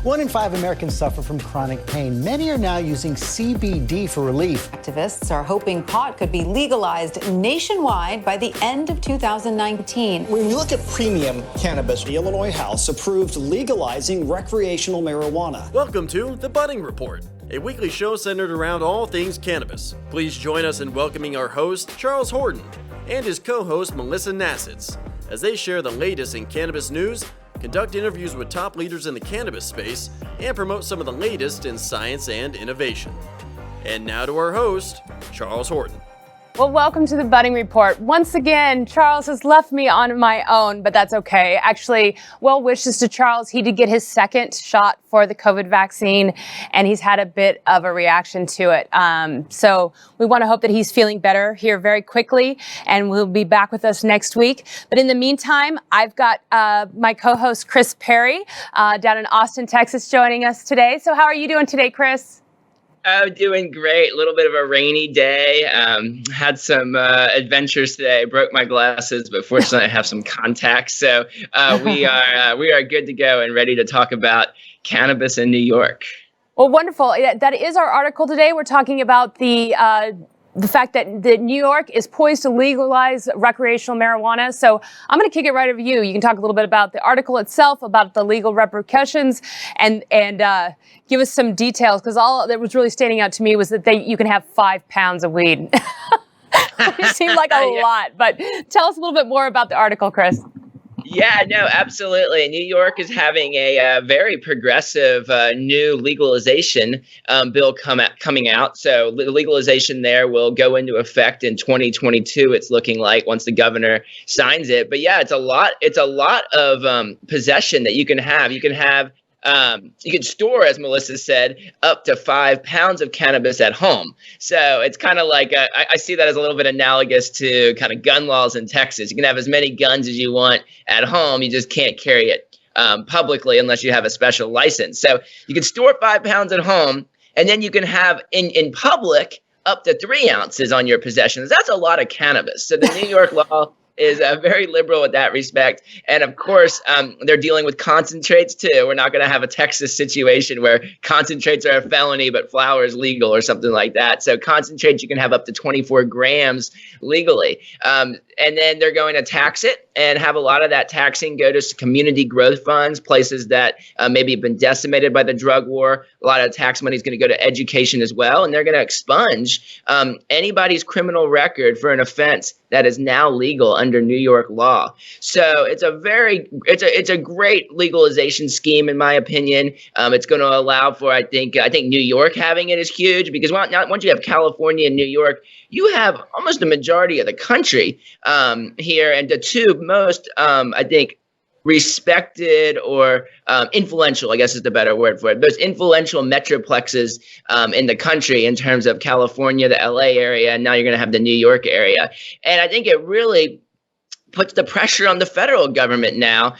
1 in 5 Americans suffer from chronic pain. Many are now using CBD for relief. Activists are hoping pot could be legalized nationwide by the end of 2019. When you look at premium cannabis, the Illinois House approved legalizing recreational marijuana. Welcome to The Budding Report, a weekly show centered around all things cannabis. Please join us in welcoming our host, Charles Horton, and his co-host, Melissa Nasits, as they share the latest in cannabis news, conduct interviews with top leaders in the cannabis space, and promote some of the latest in science and innovation. And now to our host, Charles Horton. Well, welcome to the Budding Report. Once again, Charles has left me on my own, but that's okay. Actually, well wishes to Charles. He did get his second shot for the COVID vaccine, and he's had a bit of a reaction to it. So we want to hope that he's feeling better here very quickly, and we'll be back with us next week. But in the meantime, I've got my co-host Chris Perri down in Austin, Texas, joining us today. So how are you doing today, Chris? Oh, doing great. A little bit of a rainy day. Had some adventures today. Broke my glasses, but fortunately I have some contacts. So we are good to go and ready to talk about cannabis in New York. Well, wonderful. That is our article today. We're talking about the fact that New York is poised to legalize recreational marijuana. So I'm going to kick it right over to you. You can talk a little bit about the article itself, about the legal repercussions, and give us some details, because all that was really standing out to me was that you can have 5 pounds of weed. It seemed like a lot, but tell us a little bit more about the article, Chris. Yeah, no, absolutely. New York is having a very progressive new legalization bill coming out. So the legalization there will go into effect in 2022. It's looking like, once the governor signs it. But yeah, it's a lot of possession that you can have. You can store, as Melissa said, up to 5 pounds of cannabis at home. So it's kind of like, I see that as a little bit analogous to kind of gun laws in Texas. You can have as many guns as you want at home. You just can't carry it publicly unless you have a special license. So you can store 5 pounds at home, and then you can have in public up to 3 ounces on your possessions. That's a lot of cannabis. So the New York law is very liberal with that respect. And of course, they're dealing with concentrates too. We're not going to have a Texas situation where concentrates are a felony, but flower is legal or something like that. So concentrates, you can have up to 24 grams legally. And then they're going to tax it and have a lot of that taxing go to community growth funds, places that maybe have been decimated by the drug war. A lot of tax money is going to go to education as well. And they're going to expunge anybody's criminal record for an offense that is now legal under New York law. So it's a great legalization scheme, in my opinion. It's going to allow for, I think New York having it is huge, because once you have California and New York, you have almost the majority of the country here, and the two most, I think, respected or influential, I guess is the better word for it, most influential metroplexes in the country in terms of California, the LA area, and now you're going to have the New York area. And I think it really puts the pressure on the federal government now.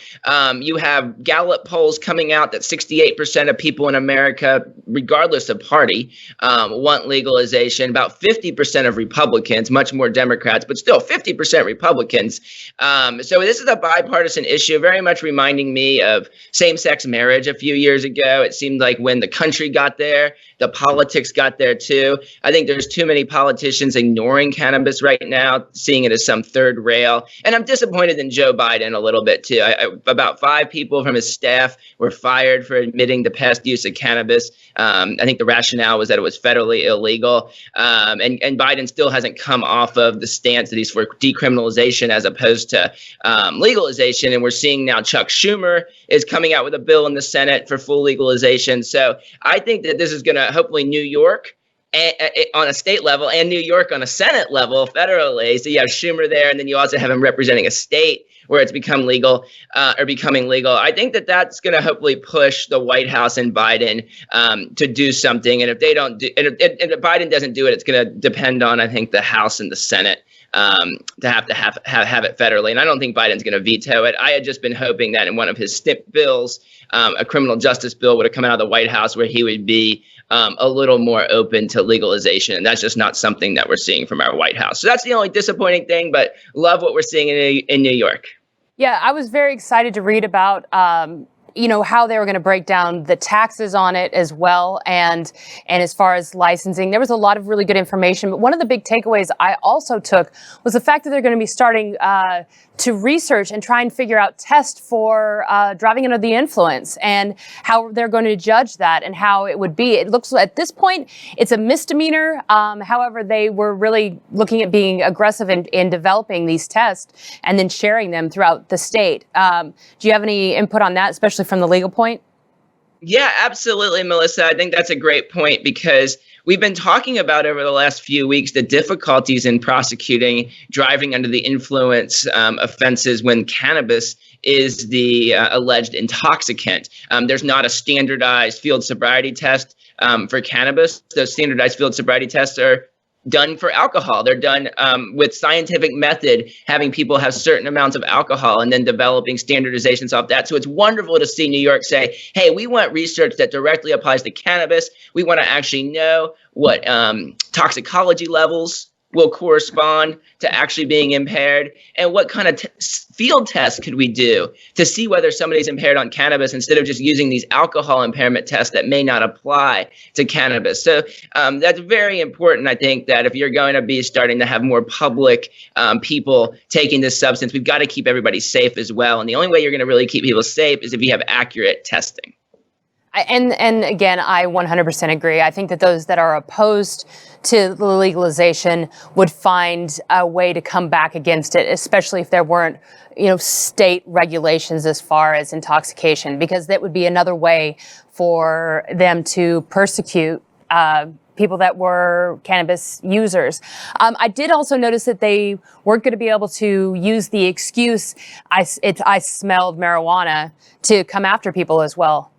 You have Gallup polls coming out that 68% of people in America, regardless of party, want legalization. About 50% of Republicans, much more Democrats, but still 50% Republicans. So this is a bipartisan issue, very much reminding me of same-sex marriage a few years ago. It seemed like when the country got there, the politics got there too. I think there's too many politicians ignoring cannabis right now, seeing it as some third rail. And I'm disappointed in Joe Biden a little bit too. About 5 people from his staff were fired for admitting the past use of cannabis. I think the rationale was that it was federally illegal. And Biden still hasn't come off of the stance that he's for decriminalization as opposed to legalization. And we're seeing now Chuck Schumer is coming out with a bill in the Senate for full legalization. So I think that this is going to hopefully New York on a state level and New York on a Senate level federally. So you have Schumer there, and then you also have him representing a state where it's become legal or becoming legal. I think that that's going to hopefully push the White House and Biden to do something. And if they don't do, and if Biden doesn't do it, it's going to depend on, I think, the House and the Senate to have it federally. And I don't think Biden's going to veto it. I had just been hoping that in one of his SNP bills, a criminal justice bill would have come out of the White House where he would be a little more open to legalization. And that's just not something that we're seeing from our White House. So that's the only disappointing thing, but love what we're seeing in New York. Yeah, I was very excited to read about how they were going to break down the taxes on it as well. And as far as licensing, there was a lot of really good information. But one of the big takeaways I also took was the fact that they're going to be starting to research and try and figure out tests for driving under the influence and how they're going to judge that and how it would be. It looks at this point, it's a misdemeanor. However, they were really looking at being aggressive in developing these tests and then sharing them throughout the state. Do you have any input on that, especially from the legal point? Yeah, absolutely, Melissa. I think that's a great point because we've been talking about over the last few weeks the difficulties in prosecuting driving under the influence offenses when cannabis is the alleged intoxicant. There's not a standardized field sobriety test for cannabis. Those standardized field sobriety tests are done for alcohol. They're done with scientific method, having people have certain amounts of alcohol and then developing standardizations off that. So it's wonderful to see New York say, hey, we want research that directly applies to cannabis. We want to actually know what toxicology levels will correspond to actually being impaired and what kind of field tests could we do to see whether somebody's impaired on cannabis instead of just using these alcohol impairment tests that may not apply to cannabis. So that's very important. I think that if you're going to be starting to have more public people taking this substance, we've got to keep everybody safe as well. And the only way you're going to really keep people safe is if you have accurate testing. And again, I 100% agree. I think that those that are opposed to the legalization would find a way to come back against it, especially if there weren't, state regulations as far as intoxication, because that would be another way for them to persecute people that were cannabis users. I did also notice that they weren't going to be able to use the excuse, I smelled marijuana, to come after people as well.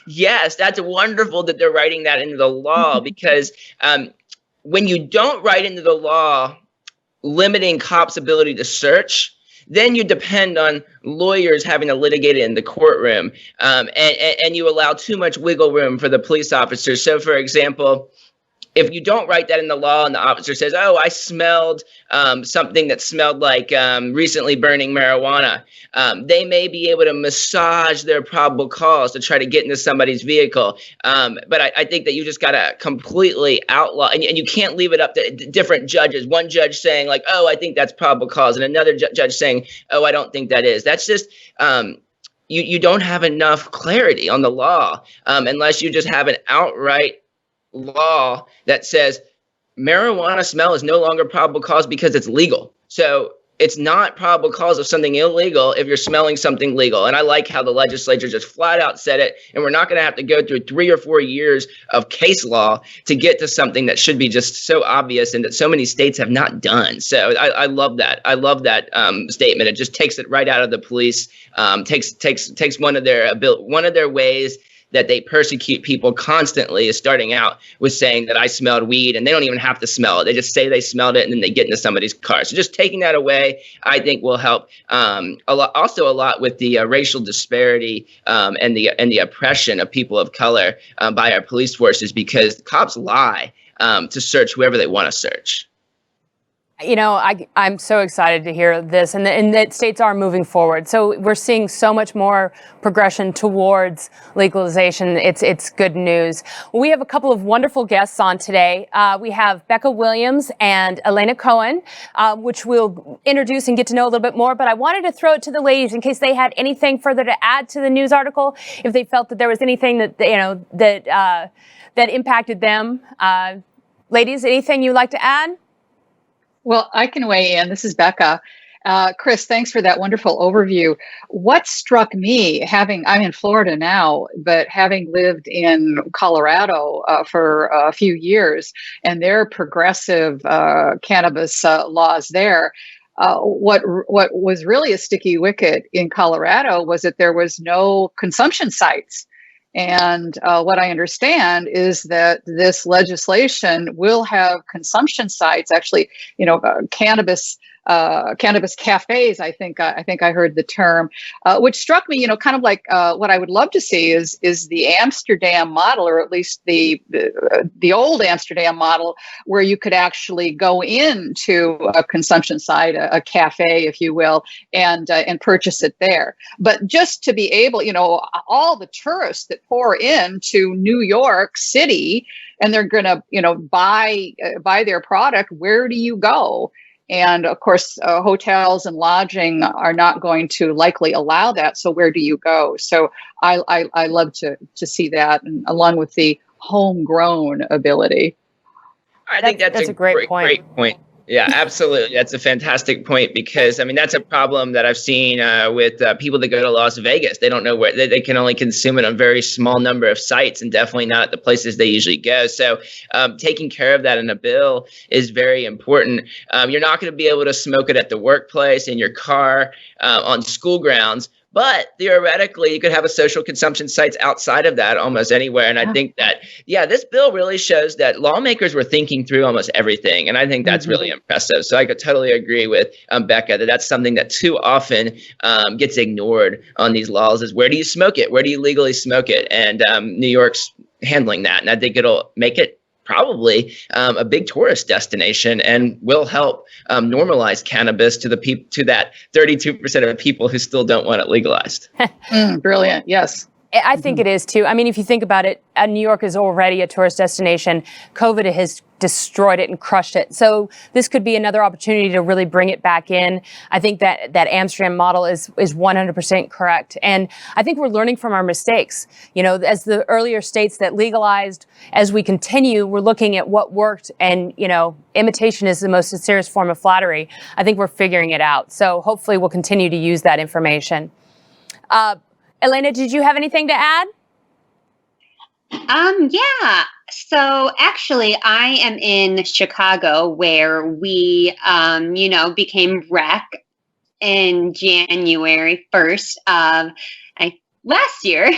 Yes, that's wonderful that they're writing that into the law because when you don't write into the law limiting cops' ability to search, then you depend on lawyers having to litigate it in the courtroom, and you allow too much wiggle room for the police officers. So, for example, if you don't write that in the law and the officer says, oh, I smelled something that smelled like recently burning marijuana, they may be able to massage their probable cause to try to get into somebody's vehicle. But I think that you just got to completely outlaw, and you can't leave it up to different judges. One judge saying like, oh, I think that's probable cause, and another judge saying, oh, I don't think that is. That's just you don't have enough clarity on the law unless you just have an outright law that says marijuana smell is no longer probable cause because it's legal. So it's not probable cause of something illegal if you're smelling something legal. And I like how the legislature just flat out said it. And we're not going to have to go through 3 or 4 years of case law to get to something that should be just so obvious and that so many states have not done. So I love that. I love that statement. It just takes it right out of the police, takes one of their ways that they persecute people constantly is starting out with saying that I smelled weed, and they don't even have to smell it. They just say they smelled it, and then they get into somebody's car. So just taking that away, I think, will help a lot with the racial disparity and the oppression of people of color by our police forces, because cops lie to search whoever they want to search. I'm so excited to hear this, and that states are moving forward. So we're seeing so much more progression towards legalization. It's good news. We have a couple of wonderful guests on today. We have Becca Williams and Elana Cohen, which we'll introduce and get to know a little bit more. But I wanted to throw it to the ladies in case they had anything further to add to the news article, if they felt that there was anything that that impacted them. Ladies, anything you'd like to add? Well, I can weigh in. This is Becca. Chris, thanks for that wonderful overview. What struck me, I'm in Florida now, but having lived in Colorado for a few years, and their progressive cannabis laws there, what was really a sticky wicket in Colorado was that there was no consumption sites. And what I understand is that this legislation will have consumption sites, actually, cannabis cannabis cafes. I think I heard the term, which struck me, kind of like what I would love to see is the Amsterdam model, or at least the old Amsterdam model, where you could actually go into a consumption site, a cafe, if you will, and purchase it there. But just to be able, all the tourists that pour into New York City, and they're going to, buy their product, where do you go? And of course, hotels and lodging are not going to likely allow that. So where do you go? So I love to see that, and along with the homegrown ability. I think that's a great point. Yeah, absolutely. That's a fantastic point, because, that's a problem that I've seen with people that go to Las Vegas. They don't know where they can only consume it on a very small number of sites, and definitely not at the places they usually go. So taking care of that in a bill is very important. You're not going to be able to smoke it at the workplace, in your car, on school grounds. But theoretically, you could have a social consumption sites outside of that almost anywhere. And I think that, this bill really shows that lawmakers were thinking through almost everything. And I think that's really impressive. So I could totally agree with Becca that that's something that too often gets ignored on these laws, is where do you smoke it? Where do you legally smoke it? And New York's handling that. And I think it'll make it probably a big tourist destination, and will help normalize cannabis to that 32% of people who still don't want it legalized. Brilliant. Yes. I think it is too. If you think about it, New York is already a tourist destination. COVID has destroyed it and crushed it. So this could be another opportunity to really bring it back in. I think that Amsterdam model is 100% correct. And I think we're learning from our mistakes. As the earlier states that legalized, as we continue, we're looking at what worked, and, imitation is the most sincerest form of flattery. I think we're figuring it out. So hopefully we'll continue to use that information. Elana, did you have anything to add? Yeah. So actually, I am in Chicago, where we, became rec in January 1st of last year,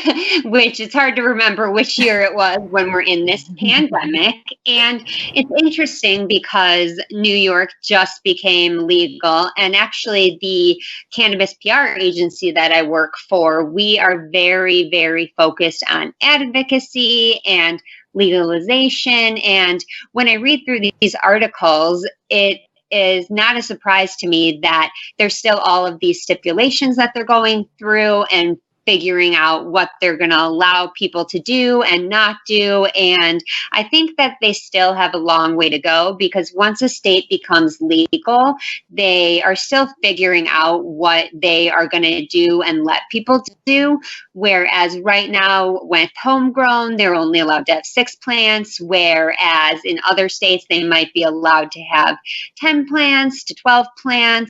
which it's hard to remember which year it was when we're in this pandemic. And it's interesting because New York just became legal. And actually, the Cannabis PR agency that I work for, we are very, very focused on advocacy and legalization. And when I read through these articles, it is not a surprise to me that there's still all of these stipulations that they're going through and figuring out what they're going to allow people to do and not do. And I think that they still have a long way to go, because once a state becomes legal, they are still figuring out what they are going to do and let people do. Whereas right now with homegrown, they're only allowed to have 6 plants, whereas in other states, they might be allowed to have 10 plants to 12 plants.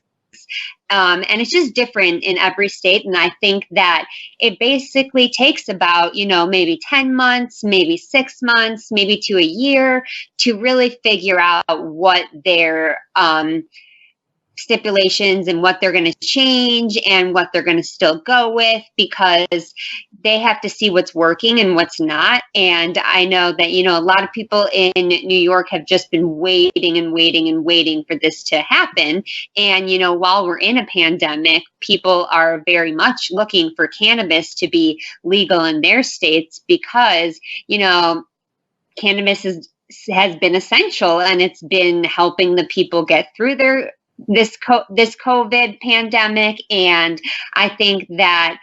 And it's just different in every state. And I think that it basically takes about, maybe 10 months, maybe 6 months, maybe to a year to really figure out what their stipulations and what they're going to change and what they're going to still go with, because they have to see what's working and what's not. And I know that, a lot of people in New York have just been waiting and waiting and waiting for this to happen. And, while we're in a pandemic, people are very much looking for cannabis to be legal in their states, because, cannabis has been essential, and it's been helping the people get through this COVID pandemic. And I think that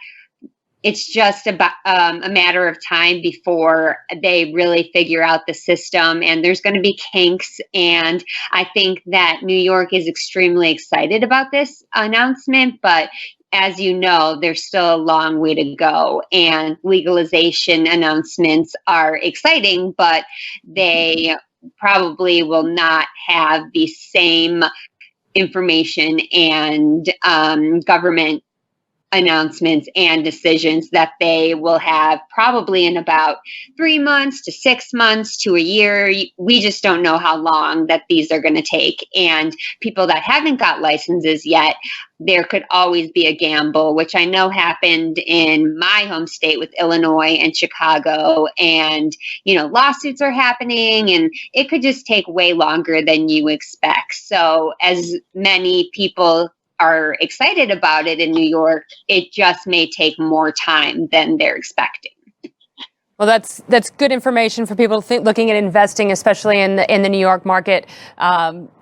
it's just about a matter of time before they really figure out the system, and there's going to be kinks. And I think that New York is extremely excited about this announcement, but as you know, there's still a long way to go, and legalization announcements are exciting, but they probably will not have the same information and government announcements and decisions that they will have probably in about 3 months to 6 months to a year. We just don't know how long that these are going to take. And people that haven't got licenses yet, there could always be a gamble, which I know happened in my home state with Illinois and Chicago. And, lawsuits are happening, and it could just take way longer than you expect. So as many people are excited about it in New York, it just may take more time than they're expecting. Well, that's good information for people looking at investing, especially in the New York market.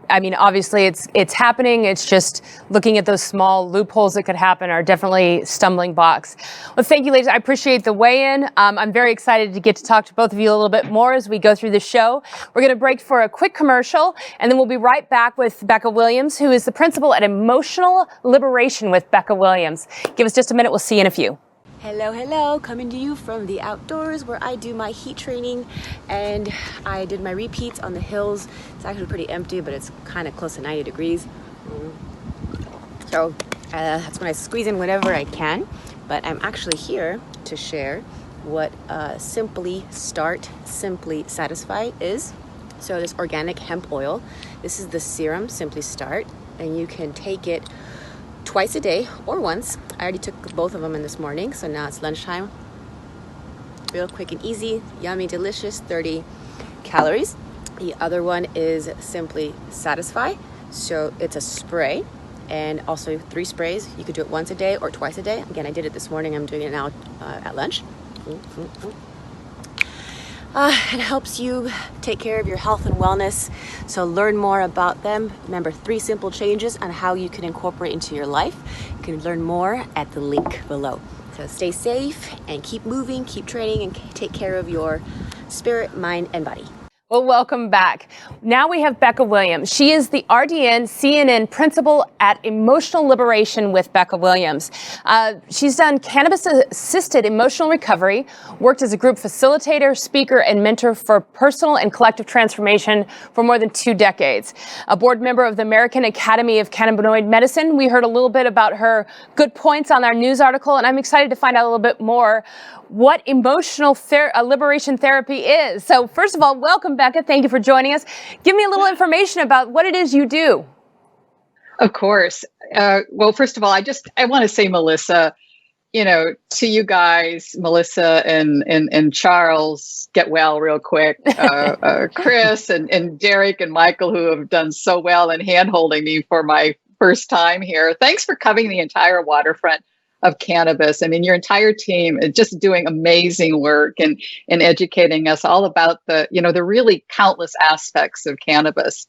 Obviously it's happening. It's just looking at those small loopholes that could happen are definitely stumbling blocks. Well, thank you, ladies. I appreciate the weigh-in. I'm very excited to get to talk to both of you a little bit more as we go through the show. We're going to break for a quick commercial, and then we'll be right back with Becca Williams, who is the principal at Emotional Liberation with Becca Williams. Give us just a minute. We'll see you in a few. Hello, coming to you from the outdoors where I do my heat training, and I did my repeats on the hills. It's actually pretty empty, but it's kind of close to 90 degrees. So that's when I squeeze in whatever I can, but I'm actually here to share what Simply Start, Simply Satisfy is. So this organic hemp oil, this is the serum Simply Start, and you can take it twice a day or once. I already took both of them in this morning, so now it's lunchtime. Real quick and easy, yummy, delicious, 30 calories. The other one is Simply Satisfy. So it's a spray and also 3 sprays. You could do it once a day or twice a day. Again, I did it this morning. I'm doing it now at lunch. It helps you take care of your health and wellness. So learn more about them. Remember, 3 simple changes on how you can incorporate into your life. You can learn more at the link below. So stay safe and keep moving, keep training, and take care of your spirit, mind, and body. Well, welcome back. Now we have Becca Williams. She is the RDN CCN principal at Emotional Liberation with Becca Williams. She's done cannabis-assisted emotional recovery, worked as a group facilitator, speaker, and mentor for personal and collective transformation for more than 2 decades. A board member of the American Academy of Cannabinoid Medicine. We heard a little bit about her good points on our news article, and I'm excited to find out a little bit more what emotional liberation therapy is. So first of all, welcome, Becca. Thank you for joining us. Give me a little information about what it is you do. Of course. Well, first of all, I want to say, Melissa, to you guys, Melissa and Charles, get well real quick. Chris and Derek and Michael, who have done so well in hand-holding me for my first time here. Thanks for covering the entire waterfront of cannabis. I mean, your entire team is just doing amazing work and educating us all about the really countless aspects of cannabis,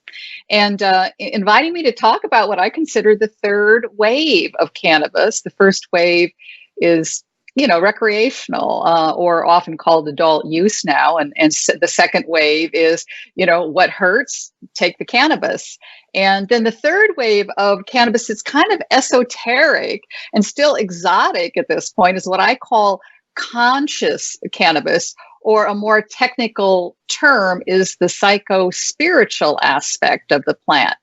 and inviting me to talk about what I consider the third wave of cannabis. The first wave is recreational, or often called adult use now. And the second wave is, what hurts, take the cannabis. And then the third wave of cannabis is kind of esoteric and still exotic at this point, is what I call conscious cannabis, or a more technical term is the psycho-spiritual aspect of the plant.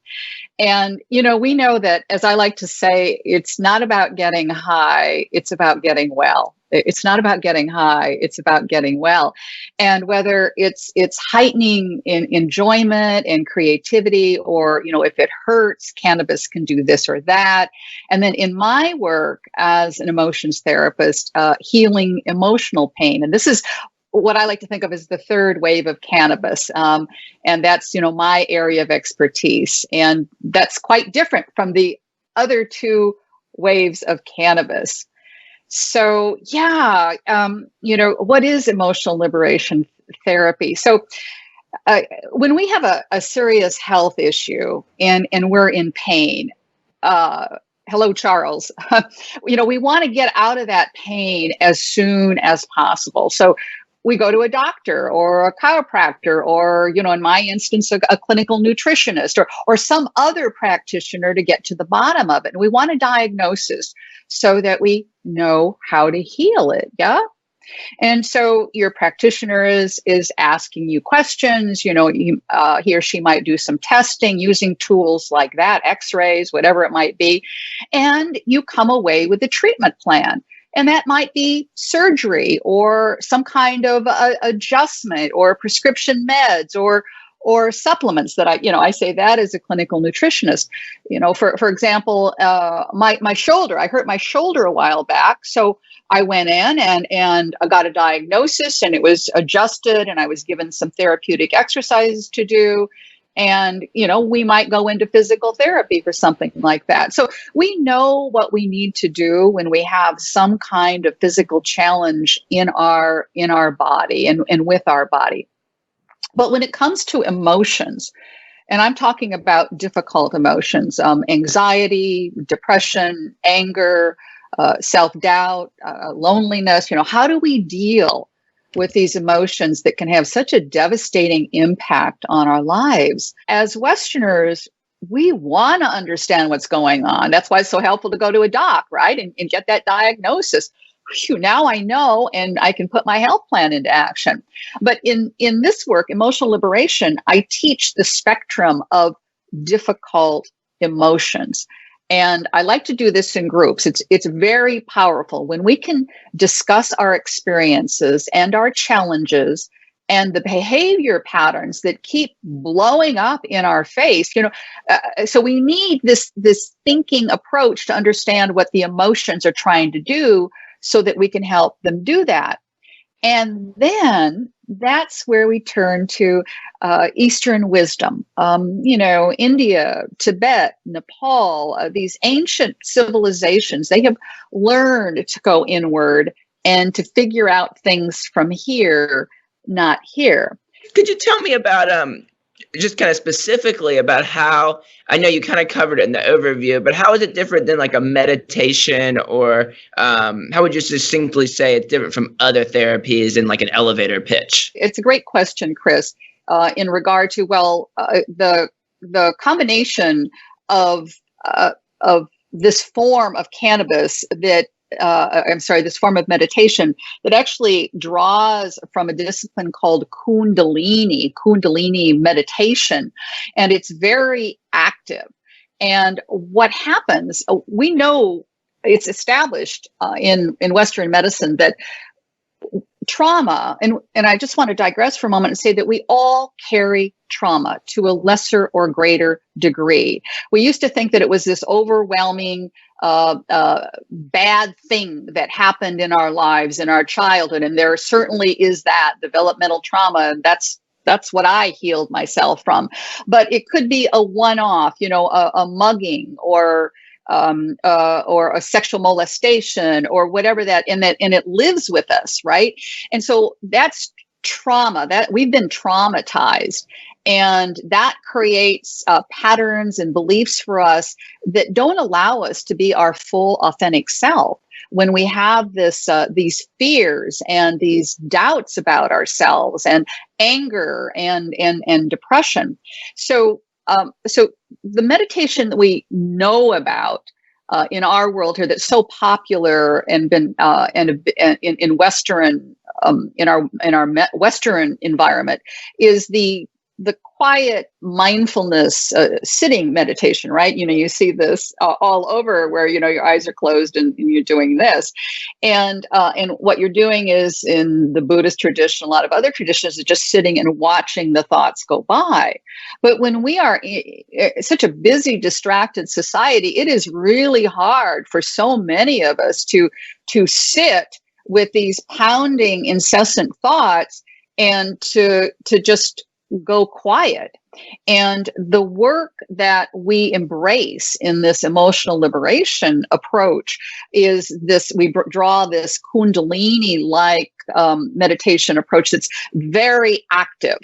And, we know that, as I like to say, it's not about getting high, it's about getting well. It's not about getting high, it's about getting well. And whether it's heightening in enjoyment and creativity, or, if it hurts, cannabis can do this or that. And then in my work as an emotions therapist, healing emotional pain. And this is what I like to think of as the third wave of cannabis. And that's, my area of expertise. And that's quite different from the other 2 waves of cannabis. So, what is emotional liberation therapy? So when we have a serious health issue and we're in pain, hello, Charles, we want to get out of that pain as soon as possible. So we go to a doctor or a chiropractor, or, in my instance, a clinical nutritionist or some other practitioner to get to the bottom of it. And we want a diagnosis so that we know how to heal it. Yeah. And so your practitioner is asking you questions. He or she might do some testing using tools like that, x-rays, whatever it might be. And you come away with a treatment plan. And that might be surgery or some kind of adjustment or prescription meds or supplements that I say that as a clinical nutritionist. For example, my shoulder, I hurt my shoulder a while back. So I went in and I got a diagnosis, and it was adjusted, and I was given some therapeutic exercises to do. And, we might go into physical therapy for something like that. So we know what we need to do when we have some kind of physical challenge in our body and with our body. But when it comes to emotions, and I'm talking about difficult emotions, anxiety, depression, anger, self-doubt, loneliness, how do we deal with these emotions that can have such a devastating impact on our lives? As Westerners, we want to understand what's going on. That's why it's so helpful to go to a doc, right? And get that diagnosis. Phew, now I know, and I can put my health plan into action. But in this work, Emotional Liberation, I teach the spectrum of difficult emotions. And I like to do this in groups. It's very powerful when we can discuss our experiences and our challenges and the behavior patterns that keep blowing up in our face. So we need this thinking approach to understand what the emotions are trying to do so that we can help them do that. And then that's where we turn to Eastern wisdom. India, Tibet, Nepal, these ancient civilizations, they have learned to go inward and to figure out things from here, not here. Could you tell me about just kind of specifically about how, I know you kind of covered it in the overview, but how is it different than like a meditation, or how would you succinctly say it's different from other therapies in like an elevator pitch? It's a great question, Chris, in regard to, the combination of this form of cannabis that this form of meditation that actually draws from a discipline called Kundalini meditation. And it's very active. And what happens, we know it's established in Western medicine that trauma, and I just want to digress for a moment and say that we all carry trauma to a lesser or greater degree. We used to think that it was this overwhelming bad thing that happened in our lives, in our childhood, and there certainly is that developmental trauma. That's what I healed myself from. But it could be a one-off, a mugging or a sexual molestation or whatever and it lives with us, right? And so that's trauma, that we've been traumatized, and that creates patterns and beliefs for us that don't allow us to be our full authentic self when we have these fears and these doubts about ourselves and anger and depression. So the meditation that we know about in our world here that's so popular and been in Western in our Western environment is the quiet mindfulness sitting meditation, right? You see this all over where, your eyes are closed and you're doing this. And what you're doing is, in the Buddhist tradition, a lot of other traditions, is just sitting and watching the thoughts go by. But when we are in such a busy, distracted society, it is really hard for so many of us to sit with these pounding, incessant thoughts and to just go quiet. And the work that we embrace in this emotional liberation approach is this, we draw this Kundalini-like meditation approach that's very active.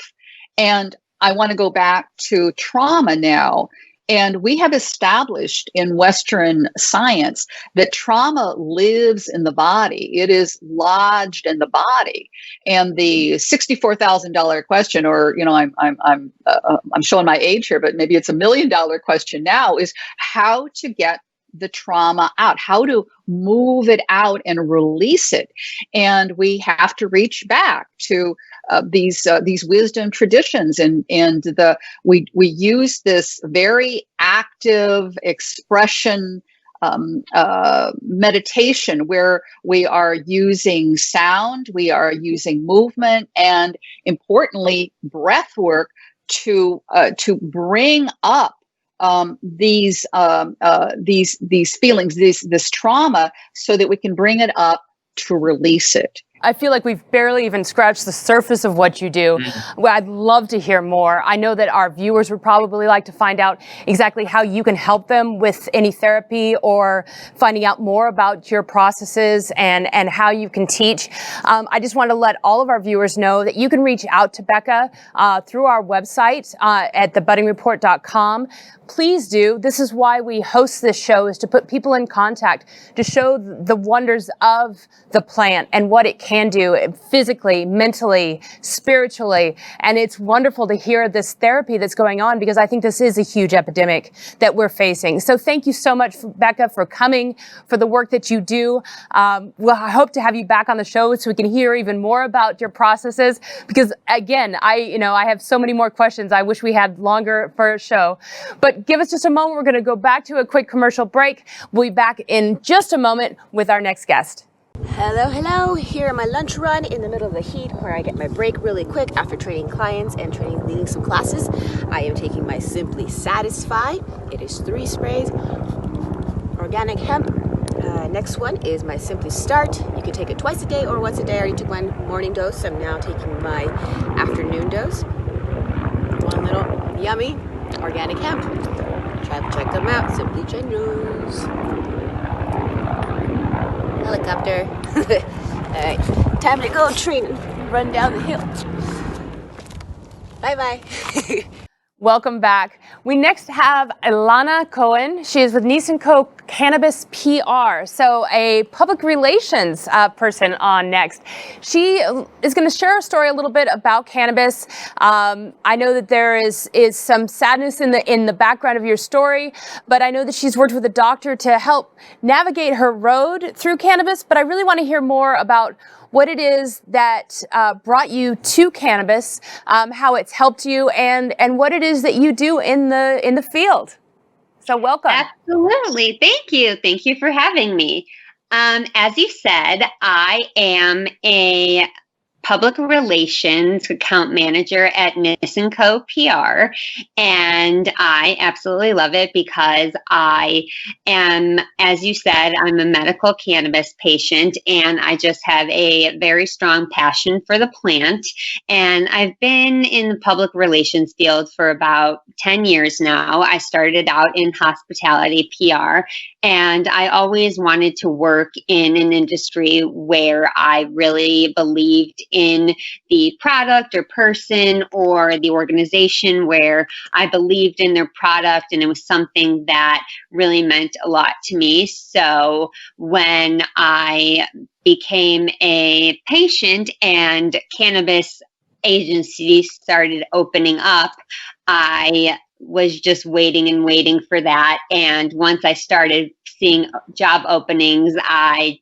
And I want to go back to trauma now. And we have established in Western science that trauma lives in the body. It is lodged in the body. And the $64,000 question, or I'm showing my age here, but maybe it's $1 million question now, is how to get the trauma out, how to move it out and release it. And we have to reach back to these wisdom traditions, and we use this very active expression meditation where we are using sound, we are using movement, and importantly, breath work to bring up these feelings, this trauma, so that we can bring it up to release it. I feel like we've barely even scratched the surface of what you do. Well, I'd love to hear more. I know that our viewers would probably like to find out exactly how you can help them with any therapy, or finding out more about your processes and how you can teach. I just want to let all of our viewers know that you can reach out to Becca through our website at thebuddingreport.com. Please do. This is why we host this show, is to put people in contact, to show the wonders of the plant and what it can do physically, mentally, spiritually. And it's wonderful to hear this therapy that's going on, because I think this is a huge epidemic that we're facing. So thank you so much, Becca, for coming, for the work that you do. Well, I hope to have you back on the show so we can hear even more about your processes, because again, I have so many more questions. I wish we had longer for a show, but give us just a moment. We're going to go back to a quick commercial break. We'll be back in just a moment with our next guest. Hello. Here on my lunch run in the middle of the heat, where I get my break really quick after training clients and leading some classes. I am taking my Simply Satisfy. It is 3 sprays, organic hemp. Next one is my Simply Start. You can take it twice a day or once a day. I already took one morning dose. I'm now taking my afternoon dose. One little yummy organic hemp. Try to check them out. Simply Generous. Helicopter. All right, time to go train and run down the hill. Bye-bye. Welcome back. We next have Elana Cohen. She is with Nasits Co. Cannabis PR, so a public relations person on next. She is going to share a story a little bit about cannabis. I know that there is some sadness in the background of your story, but I know that she's worked with a doctor to help navigate her road through cannabis. But I really want to hear more about what it is that brought you to cannabis, how it's helped you, and what it is that you do in the field. So welcome. Absolutely. Thank you. Thank you for having me. As you said, I am a public relations account manager at Nasits Co. PR, and I absolutely love it because I am, as you said, I'm a medical cannabis patient, and I just have a very strong passion for the plant. And I've been in the public relations field for about 10 years now. I started out in hospitality PR, and I always wanted to work in an industry where I really believed in the product or person or the organization, where I believed in their product and it was something that really meant a lot to me. So when I became a patient and cannabis agencies started opening up, I was just waiting and waiting for that. And once I started seeing job openings, I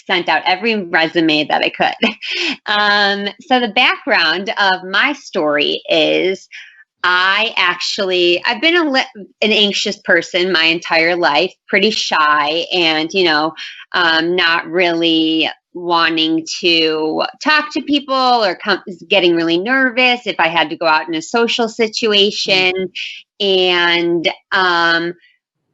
sent out every resume that I could. So the background of my story is I've been an anxious person my entire life, pretty shy, and, not really wanting to talk to people or getting really nervous if I had to go out in a social situation. And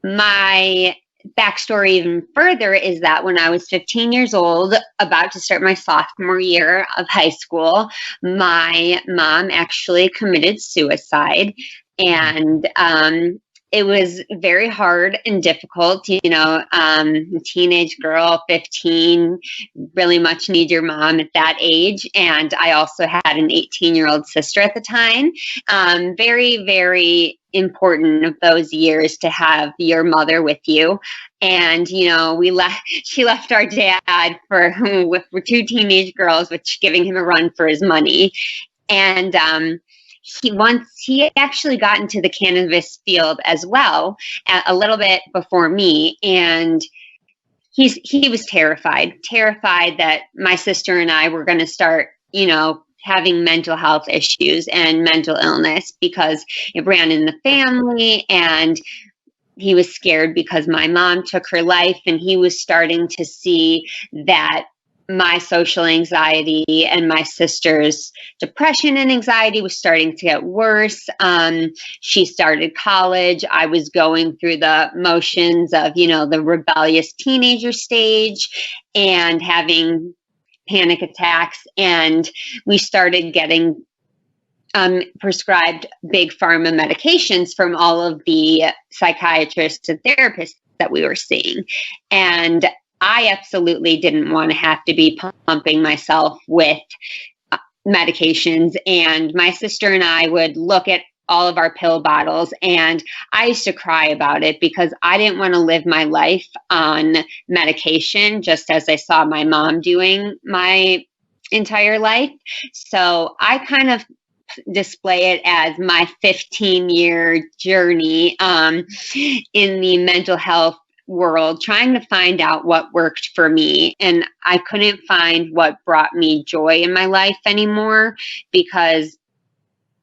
my backstory even further is that when I was 15 years old, about to start my sophomore year of high school, my mom actually committed suicide. And it was very hard and difficult, teenage girl, 15, really much need your mom at that age. And I also had an 18-year-old sister at the time. Very, very important of those years to have your mother with you. And, she left our dad for 2 teenage girls, which giving him a run for his money. And, he actually got into the cannabis field as well, a little bit before me, and he was terrified that my sister and I were going to start, having mental health issues and mental illness because it ran in the family, and he was scared because my mom took her life, and he was starting to see that my social anxiety and my sister's depression and anxiety was starting to get worse. She started college. I was going through the motions of, the rebellious teenager stage and having panic attacks. And we started getting prescribed big pharma medications from all of the psychiatrists and therapists that we were seeing. And I absolutely didn't want to have to be pumping myself with medications. And my sister and I would look at all of our pill bottles, and I used to cry about it because I didn't want to live my life on medication, just as I saw my mom doing my entire life. So I kind of display it as my 15-year journey in the mental health world, trying to find out what worked for me. And I couldn't find what brought me joy in my life anymore because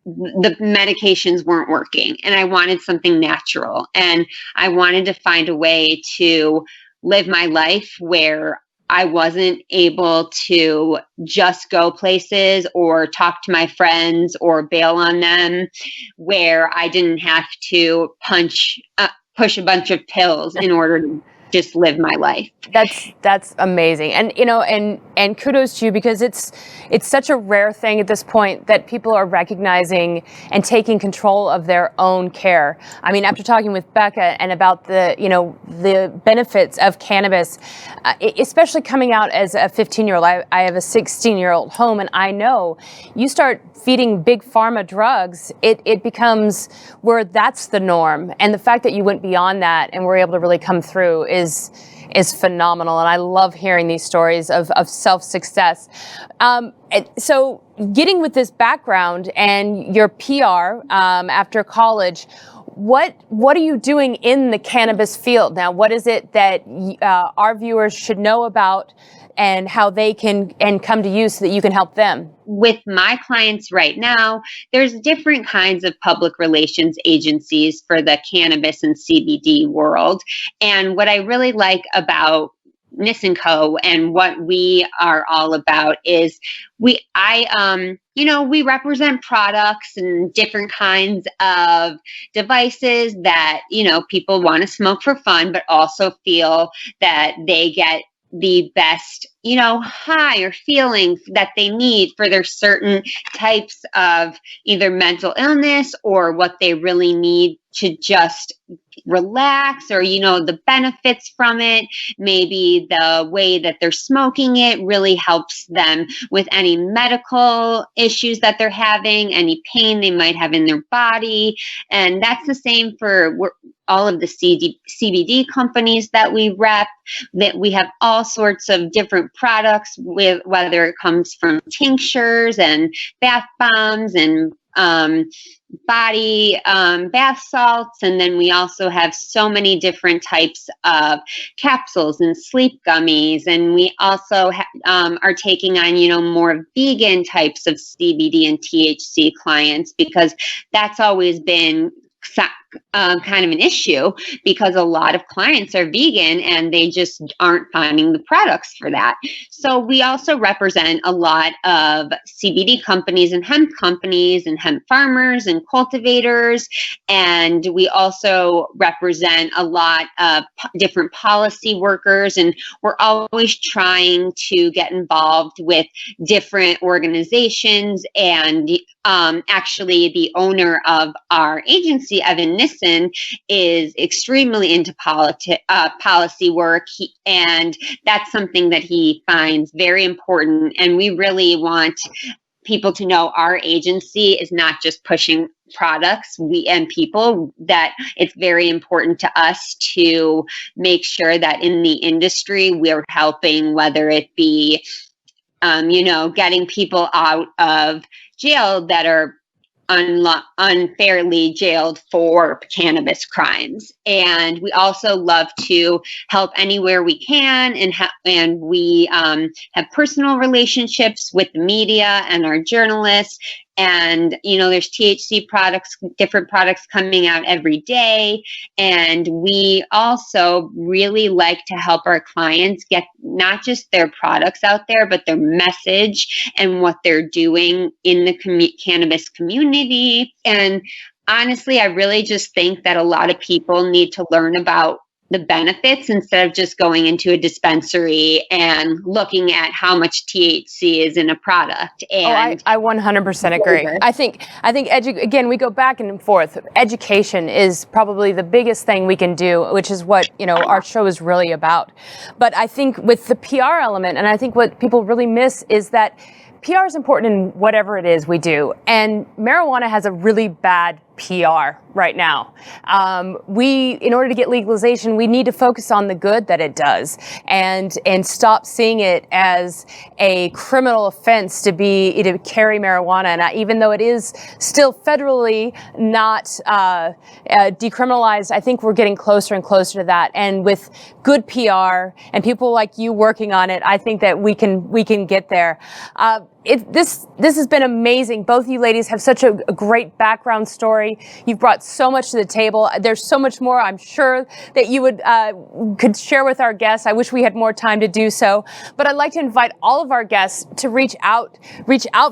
the medications weren't working, and I wanted something natural, and I wanted to find a way to live my life where I wasn't able to just go places or talk to my friends or bail on them, where I didn't have to push a bunch of pills in order to just live my life. That's amazing. And and kudos to you, because it's such a rare thing at this point that people are recognizing and taking control of their own care. I mean, after talking with Becca and about the benefits of cannabis, especially coming out as a 15-year-old, I have a 16-year-old home, and I know you start feeding big pharma drugs, it becomes where that's the norm. And the fact that you went beyond that and were able to really come through is phenomenal. And I love hearing these stories of self-success. So getting with this background and your PR after college, what are you doing in the cannabis field now? What is it that our viewers should know about, and how they can come to you so that you can help them? With my clients right now, there's different kinds of public relations agencies for the cannabis and CBD world. And what I really like about Nasits & Co. and what we are all about is we represent products and different kinds of devices that, people want to smoke for fun, but also feel that they get the best, high or feeling that they need for their certain types of either mental illness or what they really need to just relax, or, the benefits from it. Maybe the way that they're smoking it really helps them with any medical issues that they're having, any pain they might have in their body. And that's the same for all of the CBD companies that we rep, that we have all sorts of different products, with whether it comes from tinctures and bath bombs and body bath salts. And then we also have so many different types of capsules and sleep gummies. And we also are taking on, more vegan types of CBD and THC clients, because that's always been kind of an issue, because a lot of clients are vegan and they just aren't finding the products for that. So we also represent a lot of CBD companies and hemp farmers and cultivators. And we also represent a lot of different policy workers. And we're always trying to get involved with different organizations. And actually, the owner of our agency, Evan Nissen, is extremely into policy work, and that's something that he finds very important. And we really want people to know our agency is not just pushing products and people, that it's very important to us to make sure that in the industry we're helping, whether it be getting people out of jail that are unfairly jailed for cannabis crimes. And we also love to help anywhere we can, and we have personal relationships with the media and our journalists. And, there's THC products, different products coming out every day. And we also really like to help our clients get not just their products out there, but their message and what they're doing in the cannabis community. And honestly, I really just think that a lot of people need to learn about the benefits instead of just going into a dispensary and looking at how much THC is in a product. And I 100% agree. I think again, we go back and forth. Education is probably the biggest thing we can do, which is what, our show is really about. But I think with the PR element, and I think what people really miss is that PR is important in whatever it is we do. And marijuana has a really bad PR right now. In order to get legalization, we need to focus on the good that it does and stop seeing it as a criminal offense to carry marijuana. And even though it is still federally not decriminalized, I think we're getting closer and closer to that. And with good PR and people like you working on it, I think that we can get there. This has been amazing. Both of you ladies have such a great background story. You've brought so much to the table. There's so much more I'm sure that you could share with our guests. I wish we had more time to do so. But I'd like to invite all of our guests to reach out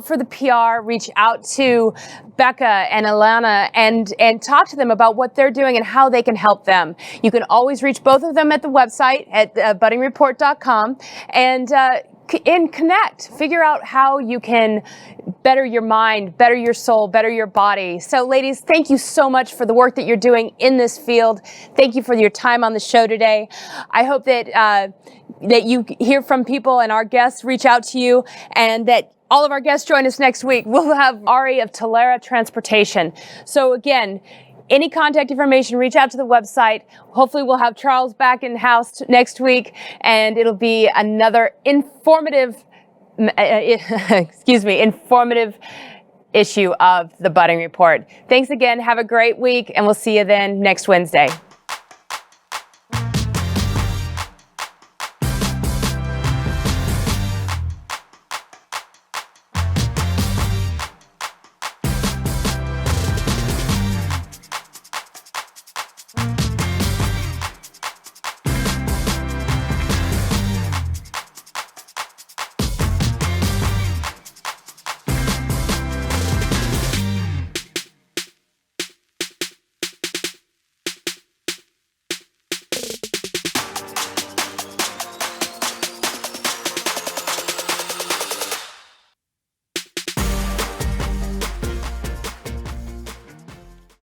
for the PR, reach out to Becca and Elana and talk to them about what they're doing and how they can help them. You can always reach both of them at the website at buddingreport.com and connect, figure out how you can better your mind, better your soul, better your body. So ladies, thank you so much for the work that you're doing in this field. Thank you for your time on the show today. I hope that you hear from people and our guests reach out to you, and that all of our guests join us next week. We'll have Ari of Tolera Transportation. So again, any contact information, reach out to the website. Hopefully we'll have Charles back in house next week, and it'll be another informative issue of the Budding Report. Thanks again. Have a great week, and we'll see you then next Wednesday.